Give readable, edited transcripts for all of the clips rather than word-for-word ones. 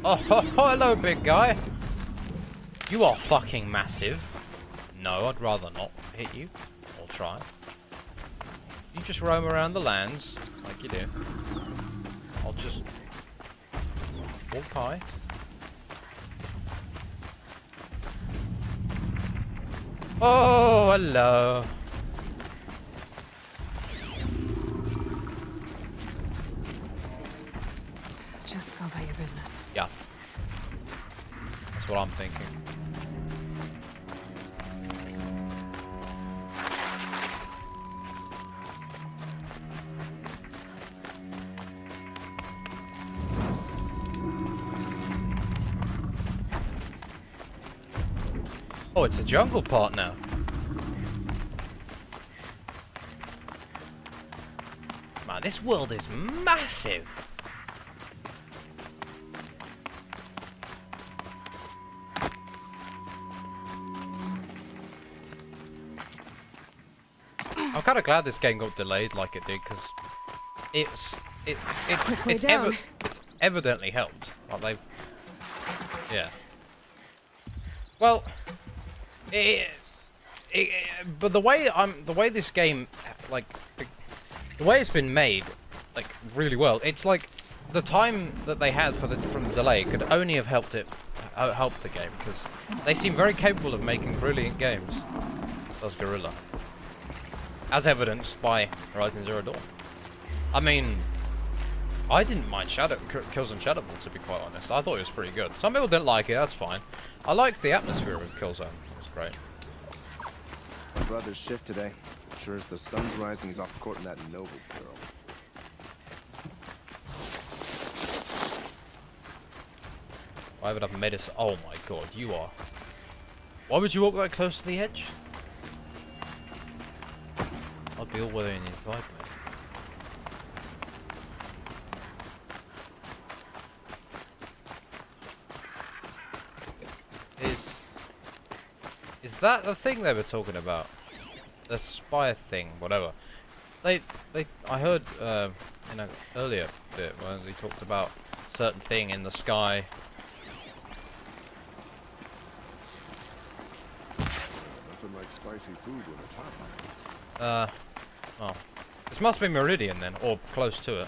Oh, hello, big guy. You are fucking massive. No, I'd rather not hit you. Or try. You just roam around the lands, like you do. I'll just walk high. Oh, hello. Just go about your business. Yeah. That's what I'm thinking. Oh, it's a jungle part now. Man, this world is massive. I'm kind of glad this game got delayed like it did, because it's evidently helped. Like they've, yeah. Well, but the way this game, like, the way it's been made, like, really well. It's like the time that they had from the delay could only have helped the game, because they seem very capable of making brilliant games. Does Guerrilla, as evidenced by Horizon Zero Dawn. I mean, I didn't mind Killzone Shadowfall, to be quite honest. I thought it was pretty good. Some people didn't like it, that's fine. I liked the atmosphere of Killzone. It was great. My brother's shift today. Sure as the sun's rising, he's off courting that Nova girl. Why would I've made it? Oh my god, you are. Why would you walk that close to the edge? I'd be all weathering inside, mate. Is that the thing they were talking about? The spy thing, whatever. I heard in an earlier bit when they talked about a certain thing in the sky. Nothing like spicy food when it's hot. Oh, this must be Meridian then, or close to it.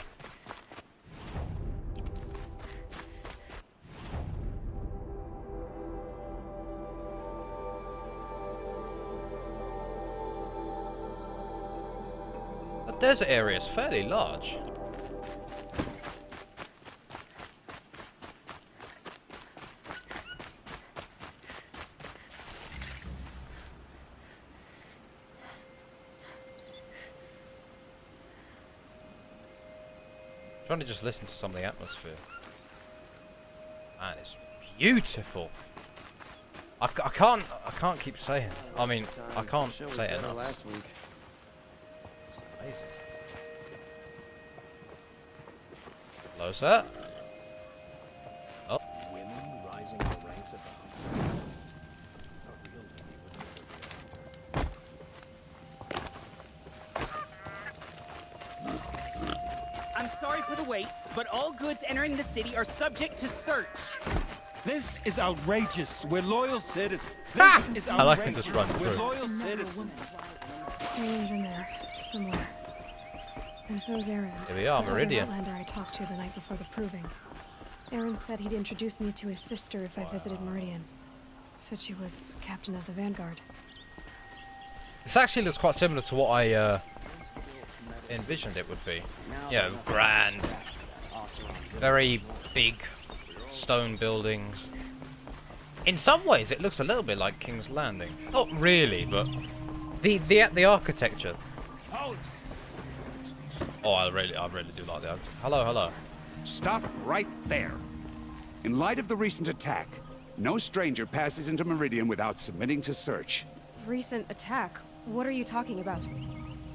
The desert area is fairly large. Trying to just listen to some of the atmosphere. Man, it's beautiful. I can't keep saying. I mean, I can't say it enough. Last week. Amazing. Hello, sir. Oh. Women rising in the ranks of the I'm sorry for the wait, but all goods entering the city are subject to search. This is outrageous. We're loyal citizens. Ha! This is I like to outrageous. just run We're through. loyal citizens. Aaron's in there, somewhere. And so's Aaron. Here we are, the other Meridian. Outlander I talked to the night before the proving. Aaron said he'd introduce me to his sister if I visited Meridian. Said she was captain of the Vanguard. This actually looks quite similar to what I envisioned it would be. You know, grand, very big stone buildings. In some ways, it looks a little bit like King's Landing. Not really, but the architecture. Oh, I really do like the architecture. Hello, hello. Stop right there. In light of the recent attack, no stranger passes into Meridian without submitting to search. Recent attack? What are you talking about?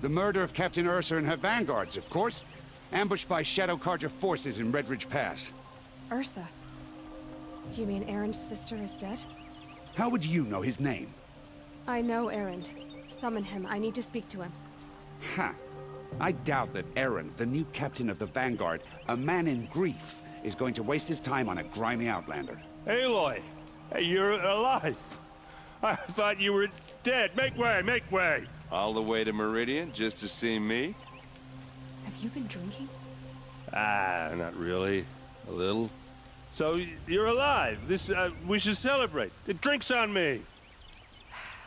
The murder of Captain Ursa and her vanguards, of course. Ambushed by Shadow Carja forces in Redridge Pass. Ursa? You mean Aaron's sister is dead? How would you know his name? I know Aaron. Summon him. I need to speak to him. Ha! I doubt that Aaron, the new captain of the Vanguard, a man in grief, is going to waste his time on a grimy outlander. Aloy! Hey, you're alive! I thought you were dead. Make way, make way! All the way to Meridian just to see me? Have you been drinking? Ah, not really. A little. So, you're alive. We should celebrate. The drink's on me.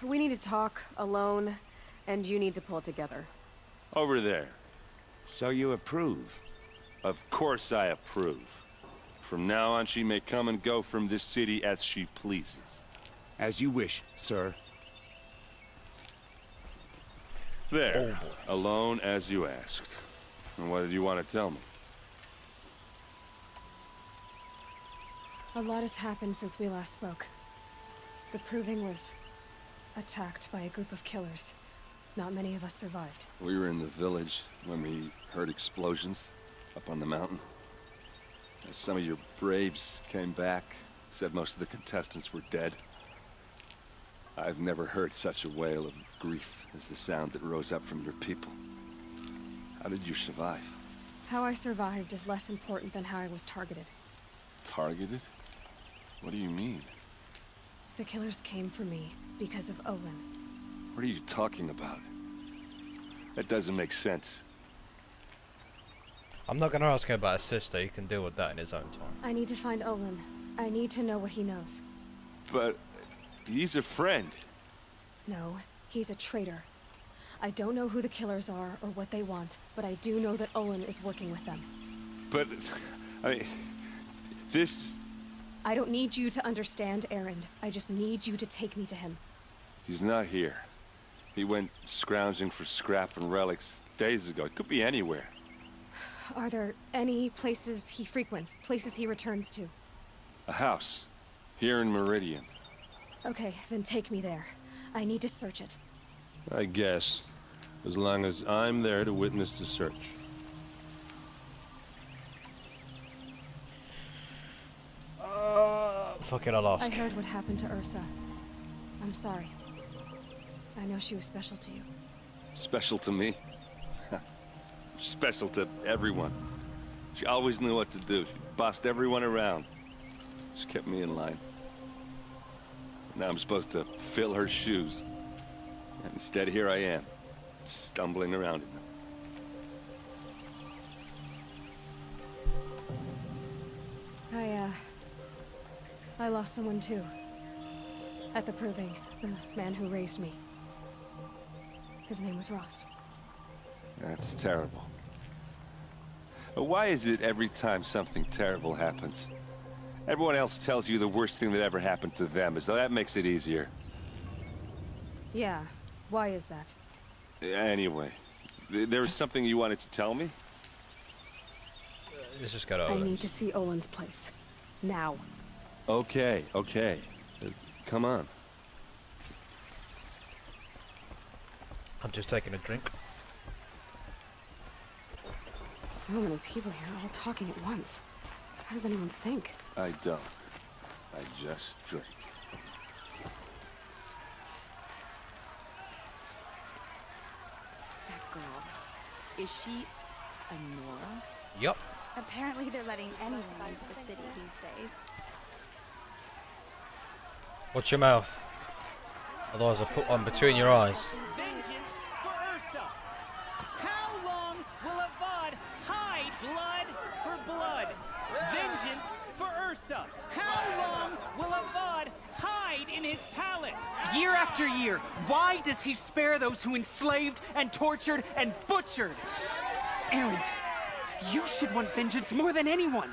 We need to talk, alone, and you need to pull it together. Over there. So you approve? Of course I approve. From now on, she may come and go from this city as she pleases. As you wish, sir. There. Alone as you asked. And what did you want to tell me? A lot has happened since we last spoke. The Proving was attacked by a group of killers. Not many of us survived. We were in the village when we heard explosions up on the mountain. Some of your braves came back, said most of the contestants were dead. I've never heard such a wail of grief as the sound that rose up from your people. How did you survive? How I survived is less important than how I was targeted. Targeted? What do you mean? The killers came for me because of Olin. What are you talking about? That doesn't make sense. I'm not gonna ask him about his sister. He can deal with that in his own time. I need to find Olin. I need to know what he knows. But he's a friend. No, he's a traitor. I don't know who the killers are or what they want, but I do know that Olin is working with them. But, I mean, this... I don't need you to understand, Erend. I just need you to take me to him. He's not here. He went scrounging for scrap and relics days ago. It could be anywhere. Are there any places he frequents, places he returns to? A house. Here in Meridian. Okay, then take me there. I need to search it. I guess. As long as I'm there to witness the search. Fuck it, I lost. I heard what happened to Ursa. I'm sorry. I know she was special to you. Special to me? Special to everyone. She always knew what to do. She bossed everyone around. She kept me in line. Now I'm supposed to fill her shoes. And instead, here I am, stumbling around in them. I lost someone too. At the Proving, the man who raised me. His name was Rost. That's terrible. Why is it every time something terrible happens, everyone else tells you the worst thing that ever happened to them, as though that makes it easier? Yeah, why is that? Anyway, there was something you wanted to tell me? Let's just go to I Olin. need to see Olin's place. Now. Okay. Come on. I'm just taking a drink. So many people here, all talking at once. How does anyone think? I don't. I just drink. That girl. Is she a Nora? Yup. Apparently they're letting anyone into the city these days. Watch your mouth. Otherwise I'll put one between your eyes. Vengeance for Ursa! How long will Avad hide blood for blood? Vengeance for Ursa! How long will Avad hide in his palace? Year after year, why does he spare those who enslaved and tortured and butchered? Erend, you should want vengeance more than anyone.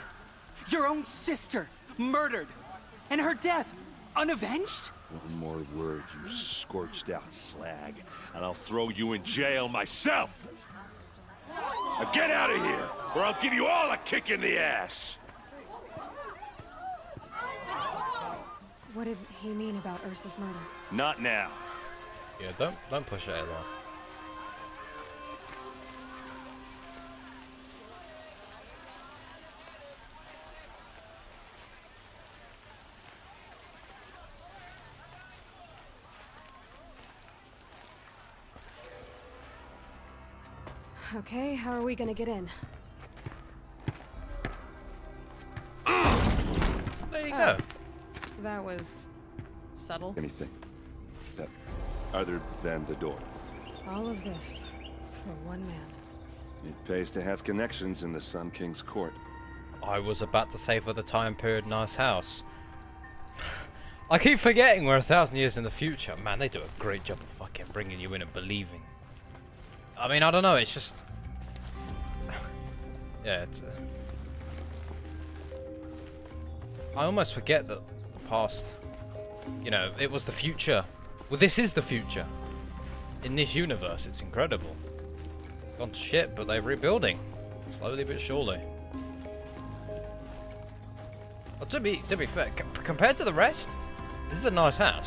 Your own sister, murdered, and her death, unavenged? One more word, you scorched out slag, and I'll throw you in jail myself! Now get out of here, or I'll give you all a kick in the ass! What did he mean about Ursa's murder? Not now. Yeah, don't push it, Aloy. Okay, how are we gonna get in? there you go. That was subtle. Anything that other than the door. All of this for one man. It pays to have connections in the Sun King's court. I was about to say for the time period, nice house. I keep forgetting we're 1,000 years in the future. Man, they do a great job of fucking bringing you in and believing. I mean, I don't know, it's just... Yeah, it's... I almost forget that the past... You know, it was the future. Well, this is the future. In this universe, it's incredible. Gone to shit, but they're rebuilding. Slowly but surely. Well, to be fair, compared to the rest, this is a nice house.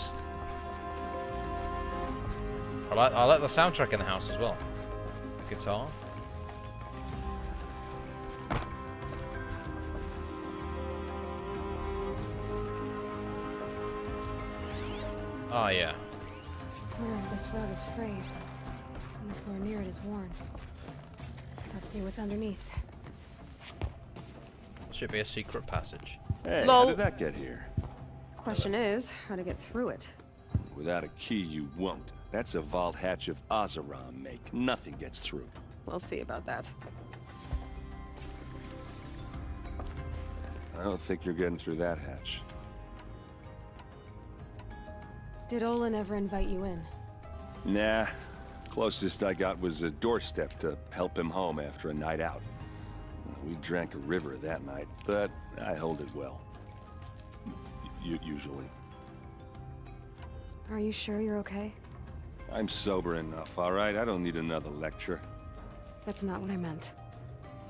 I like the soundtrack in the house as well. The guitar. Oh yeah. I wonder if this rug is frayed, and the floor near it is worn. Let's see what's underneath. Should be a secret passage. Hey, Lol. how did that get here? Question is, how to get through it. Without a key, you won't. That's a vault hatch of Oseram make. Nothing gets through. We'll see about that. I don't think you're getting through that hatch. Did Olin ever invite you in? Nah. Closest I got was a doorstep to help him home after a night out. We drank a river that night, but I hold it well. Usually. Are you sure you're okay? I'm sober enough, all right? I don't need another lecture. That's not what I meant.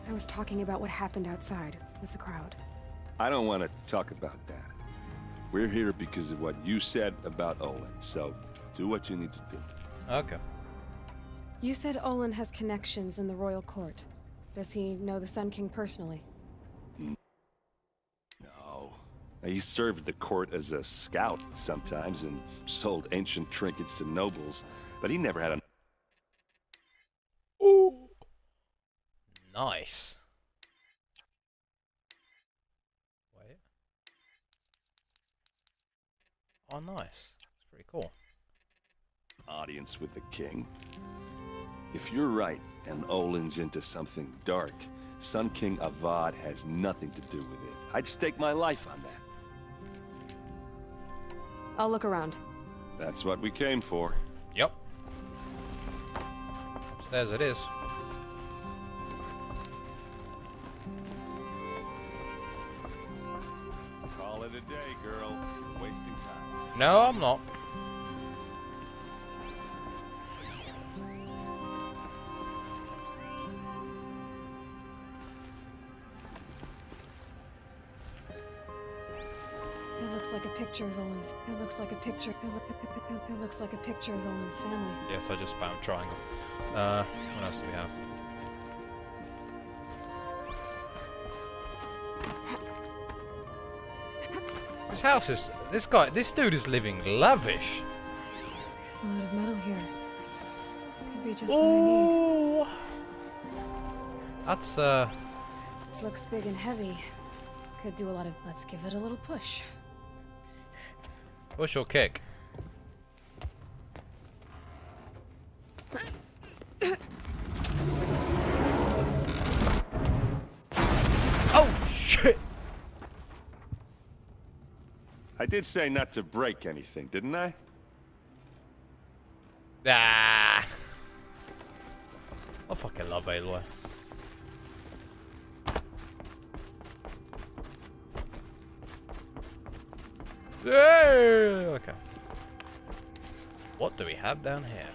I was talking about what happened outside with the crowd. I don't want to talk about that. We're here because of what you said about Olin, so do what you need to do. Okay. You said Olin has connections in the royal court. Does he know the Sun King personally? No. He served the court as a scout sometimes and sold ancient trinkets to nobles, but he never had a... Ooh. Nice. Wait. Oh, nice. That's pretty cool. audience with the king. If you're right, and Olin's into something dark, Sun King Avad has nothing to do with it. I'd stake my life on that. I'll look around. That's what we came for. Yep. Upstairs it is. Call it a day, girl. Wasting time. No, I'm not. It looks like a picture of Olin's. It looks like a picture. It looks like a picture of Olin's family. Yes, I just found triangle. What else do we have? This house is. This dude is living lavish. A lot of metal here. Could be just what I need. That's Looks big and heavy. Could do a lot of. Let's give it a little push. push or kick. Oh shit! I did say not to break anything, didn't I? Ah! I fucking love Aloy. Yeah, okay. What do we have down here?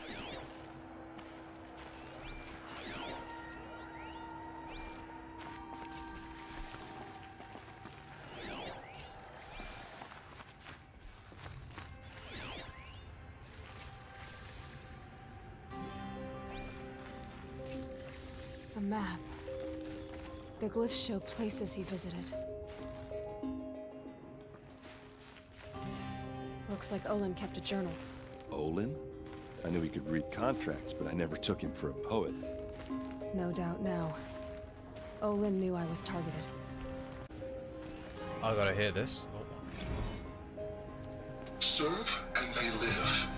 A map. The glyphs show places he visited. Looks like Olin kept a journal. Olin? I knew he could read contracts, but I never took him for a poet. No doubt now. Olin knew I was targeted. I gotta hear this. Oh. serve and they live.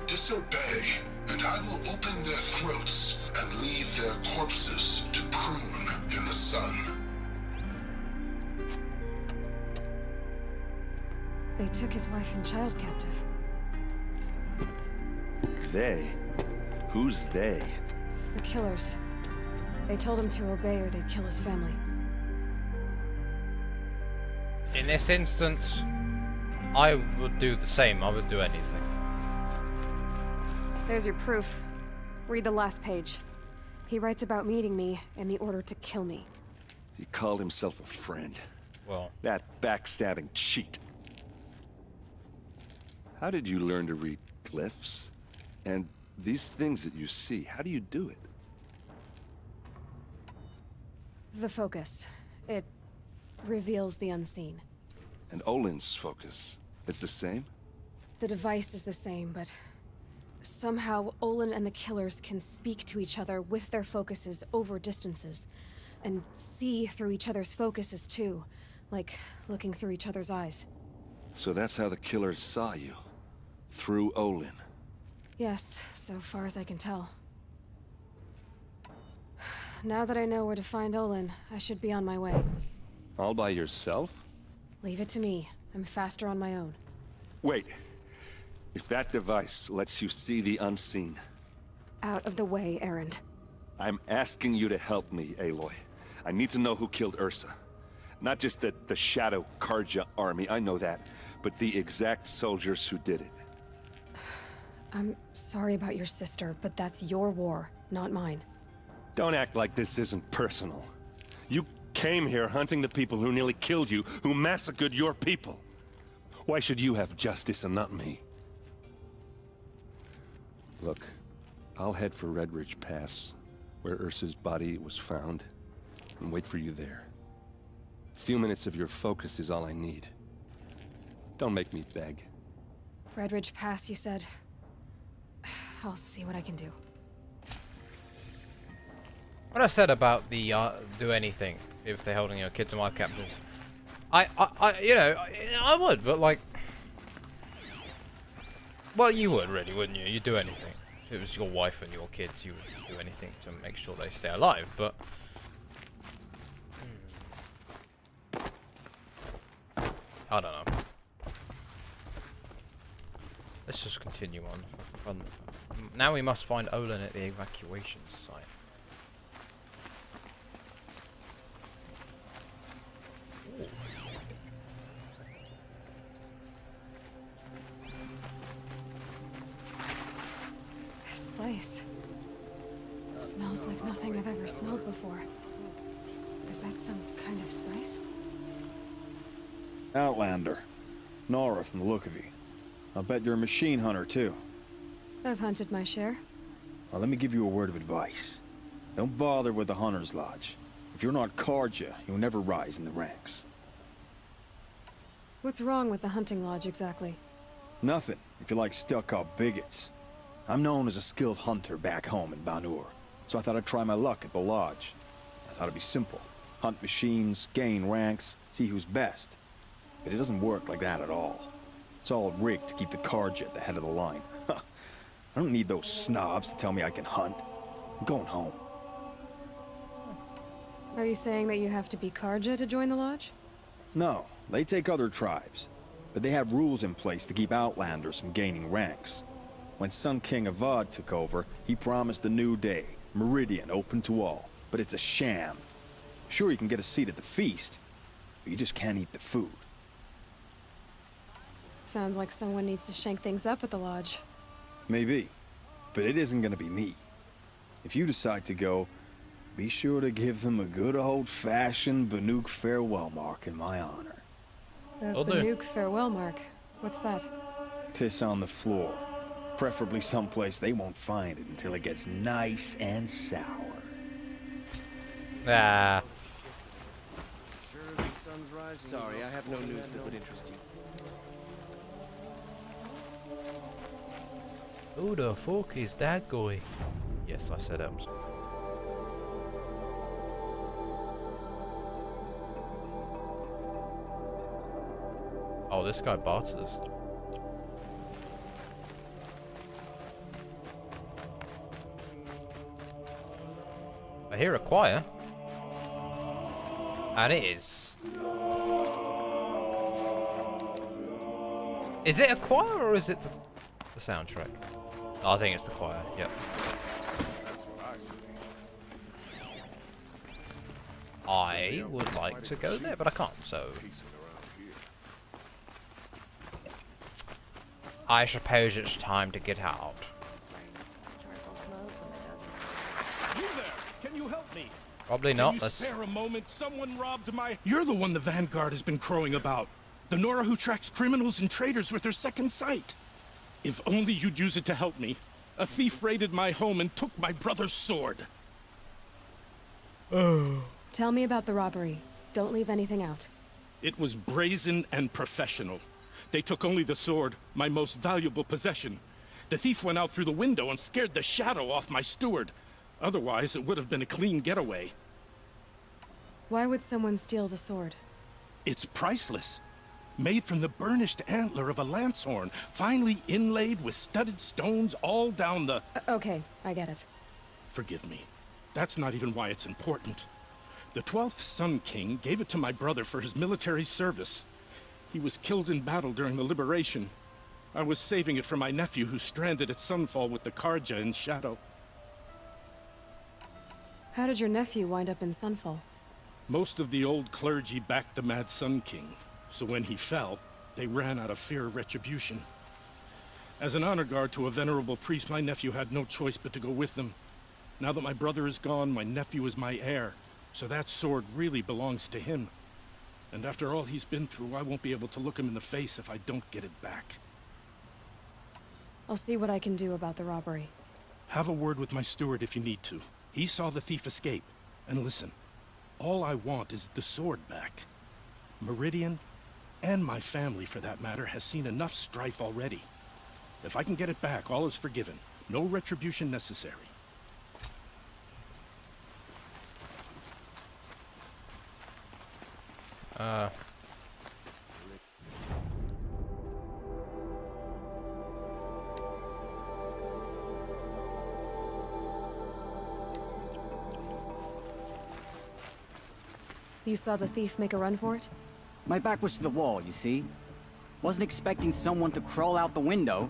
Disobey, and I will open their throats and leave their corpses to prune in the sun. They took his wife and child captive. They? Who's they? The killers. They told him to obey or they'd kill his family. In this instance, I would do the same. I would do anything. There's your proof. Read the last page. He writes about meeting me and the order to kill me. He called himself a friend. Well, That backstabbing cheat. How did you learn to read glyphs? And these things that you see, how do you do it? The focus. It reveals the unseen. And Olin's focus, it's the same? The device is the same, but somehow Olin and the killers can speak to each other with their focuses over distances, and see through each other's focuses too, like looking through each other's eyes. So that's how the killers saw you. Through Olin. Yes, so far as I can tell. Now that I know where to find Olin, I should be on my way. All by yourself? Leave it to me. I'm faster on my own. Wait. If that device lets you see the unseen... Out of the way, Erend. I'm asking you to help me, Aloy. I need to know who killed Ursa. Not just the Shadow Karja army, I know that, but the exact soldiers who did it. I'm sorry about your sister, but that's your war, not mine. Don't act like this isn't personal. You came here hunting the people who nearly killed you, who massacred your people. Why should you have justice and not me? Look, I'll head for Red Ridge Pass, where Ursa's body was found, and wait for you there. A few minutes of your focus is all I need. Don't make me beg. Red Ridge Pass, you said? I'll see what I can do. what I said about the do anything if they're holding your kids and wife captives, you know, I would, but like, well, you would really, wouldn't you? You'd do anything. If it was your wife and your kids, you would do anything to make sure they stay alive, but... I don't know. Let's just continue on. Now we must find Olin at the evacuation site. Ooh. This place smells like nothing I've ever smelled before. Is that some kind of spice? Outlander. Nora from the look of you. I'll bet you're a machine hunter, too. I've hunted my share. Well, let me give you a word of advice. Don't bother with the Hunter's Lodge. If you're not Karja, you'll never rise in the ranks. What's wrong with the hunting lodge, exactly? Nothing, if you like stuck-up bigots. I'm known as a skilled hunter back home in Banur, so I thought I'd try my luck at the lodge. I thought it'd be simple. Hunt machines, gain ranks, see who's best. But it doesn't work like that at all. It's all rigged to keep the Karja at the head of the line. I don't need those snobs to tell me I can hunt. I'm going home. Are you saying that you have to be Karja to join the lodge? No, they take other tribes. But they have rules in place to keep Outlanders from gaining ranks. When Sun King Avad took over, he promised a new day, Meridian open to all. But it's a sham. Sure, you can get a seat at the feast, but you just can't eat the food. Sounds like someone needs to shank things up at the lodge. Maybe, but it isn't gonna be me. If you decide to go, be sure to give them a good old-fashioned Banuk farewell mark in my honor. The Banuk farewell mark? What's that? Piss on the floor. Preferably someplace they won't find it until it gets nice and sour. Ah. Sure the sun's rising. Sorry, I have no news that would interest you. Who the fuck is that guy? Yes, I said Elms. Oh, this guy barters. hear a choir. And it is... Is it a choir or is it the soundtrack? Oh, I think it's the choir, yep. That's what I say. I would like to go there, but I can't, so... I suppose it's time to get out. You there! Can you help me? Probably not. Can you Let's... spare a moment? Someone robbed my... You're the one the Vanguard has been crowing about. The Nora who tracks criminals and traitors with her second sight. If only you'd use it to help me. A thief raided my home and took my brother's sword. Tell me about the robbery. Don't leave anything out. It was brazen and professional. They took only the sword, my most valuable possession. The thief went out through the window and scared the shadow off my steward. Otherwise, it would have been a clean getaway. Why would someone steal the sword? It's priceless. Made from the burnished antler of a lancehorn, finely inlaid with studded stones all down the... Okay, I get it. Forgive me. That's not even why it's important. The 12th Sun King gave it to my brother for his military service. He was killed in battle during the liberation. I was saving it for my nephew who's stranded at Sunfall with the Karja in Shadow. How did your nephew wind up in Sunfall? Most of the old clergy backed the Mad Sun King, so when he fell, they ran out of fear of retribution. As an honor guard to a venerable priest, my nephew had no choice but to go with them. Now that my brother is gone, my nephew is my heir, so that sword really belongs to him. And after all he's been through, I won't be able to look him in the face if I don't get it back. I'll see what I can do about the robbery. Have a word with my steward if you need to. He saw the thief escape. And listen, all I want is the sword back. Meridian, and my family for that matter, has seen enough strife already. If I can get it back, all is forgiven. No retribution necessary. You saw the thief make a run for it? My back was to the wall, you see. Wasn't expecting someone to crawl out the window.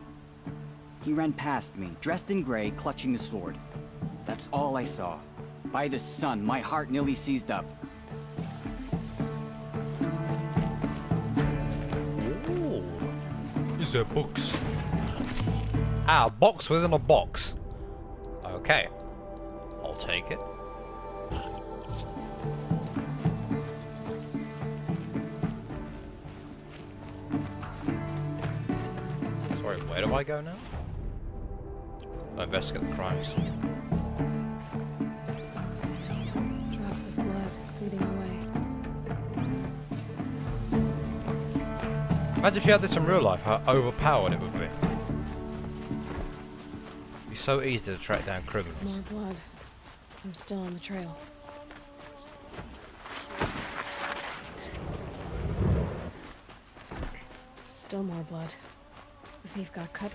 He ran past me, dressed in gray, clutching the sword. That's all I saw. By the sun, my heart nearly seized up. Ooh. Is there books? Ah, a box within a box. Okay. I'll take it. Sorry, where do I go now? Investigate the crimes. Drops of blood leading away. Imagine if you had this in real life, how overpowered it would be. It'd be so easy to track down criminals. More blood. I'm still on the trail. Still more blood. The thief got cut.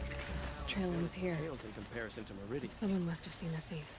Trail ends here. Pales in comparison to Meridian. Someone must have seen the thief.